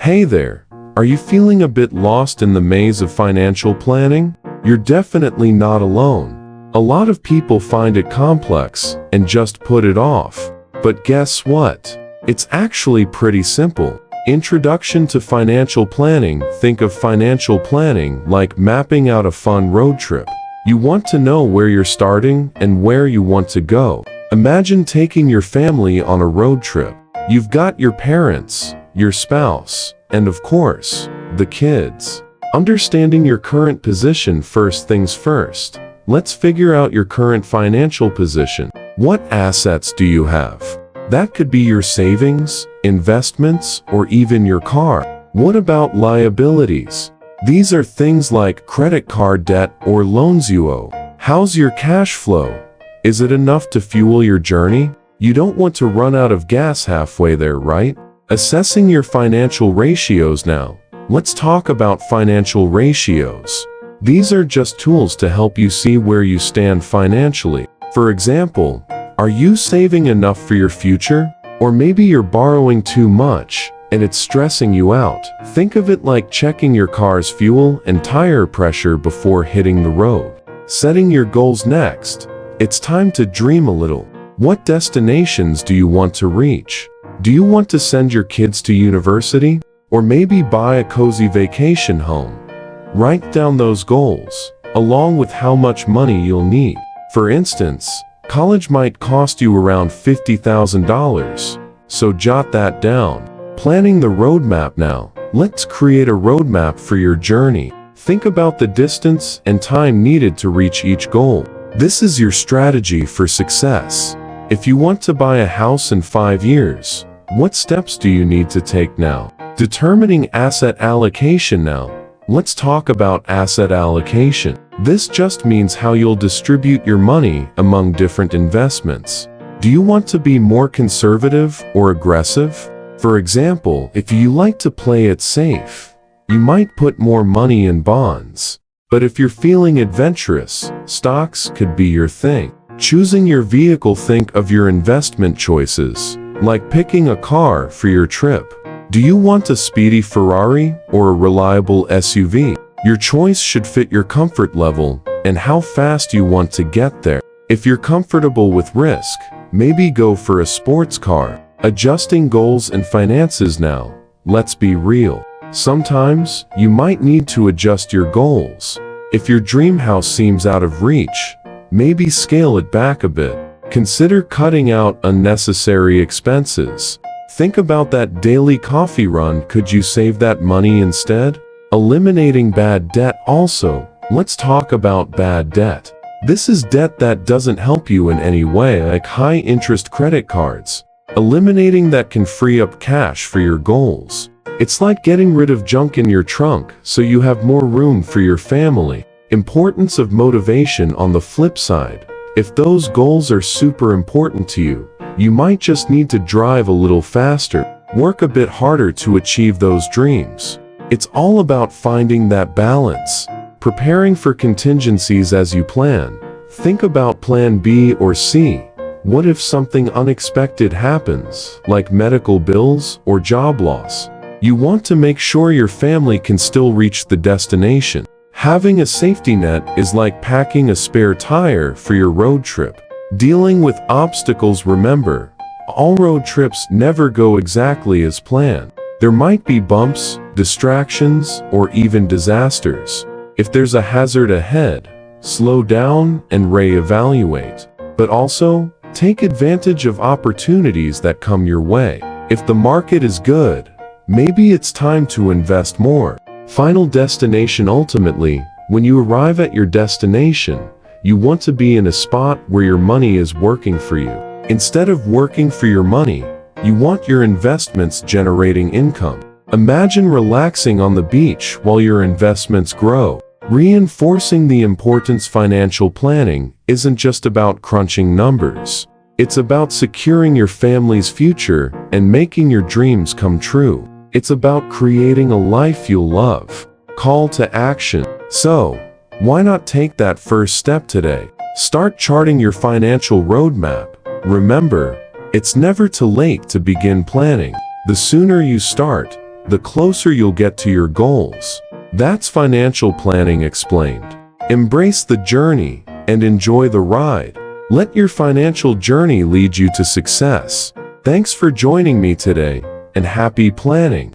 Hey there, are you feeling a bit lost in the maze of financial planning? You're definitely not alone. A lot of people find it complex and just put it off. But guess what? It's actually pretty simple. Introduction to financial planning. Think of financial planning like mapping out a fun road trip. You want to know where you're starting and where you want to go. Imagine taking your family on a road trip. You've got your parents, your spouse, and of course, the kids. Understanding your current position. First things first. Let's figure out your current financial position. What assets do you have? That could be your savings, investments, or even your car. What about liabilities? These are things like credit card debt or loans you owe. How's your cash flow? Is it enough to fuel your journey? You don't want to run out of gas halfway there, right? Assessing your financial ratios now. Let's talk about financial ratios. These are just tools to help you see where you stand financially. For example, are you saving enough for your future? Or maybe you're borrowing too much, and it's stressing you out. Think of it like checking your car's fuel and tire pressure before hitting the road. Setting your goals next. It's time to dream a little. What destinations do you want to reach? Do you want to send your kids to university? Or maybe buy a cozy vacation home? Write down those goals, along with how much money you'll need. For instance, college might cost you around $50,000, so jot that down. Planning the roadmap now. Let's create a roadmap for your journey. Think about the distance and time needed to reach each goal. This is your strategy for success. If you want to buy a house in 5 years, what steps do you need to take now? Determining asset allocation now. Let's talk about asset allocation. This just means how you'll distribute your money among different investments. Do you want to be more conservative or aggressive? For example, if you like to play it safe, you might put more money in bonds. But if you're feeling adventurous, stocks could be your thing. Choosing your vehicle. Think of your investment choices, like picking a car for your trip. Do you want a speedy Ferrari or a reliable SUV? Your choice should fit your comfort level and how fast you want to get there. If you're comfortable with risk, maybe go for a sports car. Adjusting goals and finances now. Let's be real. Sometimes, you might need to adjust your goals. If your dream house seems out of reach, maybe scale it back a bit. Consider cutting out unnecessary expenses. Think about that daily coffee run. Could you save that money instead? Eliminating bad debt. Also, let's talk about bad debt. This is debt that doesn't help you in any way, like high-interest credit cards. Eliminating that can free up cash for your goals. It's like getting rid of junk in your trunk so you have more room for your family. Importance of motivation. On the flip side, if those goals are super important to you, you might just need to drive a little faster, work a bit harder to achieve those dreams. It's all about finding that balance. Preparing for contingencies as you plan. Think about plan B or C. What if something unexpected happens, like medical bills or job loss? You want to make sure your family can still reach the destination. Having a safety net is like packing a spare tire for your road trip. Dealing with obstacles. Remember, all road trips never go exactly as planned. There might be bumps, distractions, or even disasters. If there's a hazard ahead, slow down and reevaluate. But also, take advantage of opportunities that come your way. If the market is good, maybe it's time to invest more. Final destination. Ultimately, when you arrive at your destination, you want to be in a spot where your money is working for you. Instead of working for your money, you want your investments generating income. Imagine relaxing on the beach while your investments grow. Reinforcing the importance. Financial planning isn't just about crunching numbers. It's about securing your family's future and making your dreams come true. It's about creating a life you'll love. Call to action. So, why not take that first step today? Start charting your financial roadmap. Remember, it's never too late to begin planning. The sooner you start, the closer you'll get to your goals. That's financial planning explained. Embrace the journey and enjoy the ride. Let your financial journey lead you to success. Thanks for joining me today, and happy planning.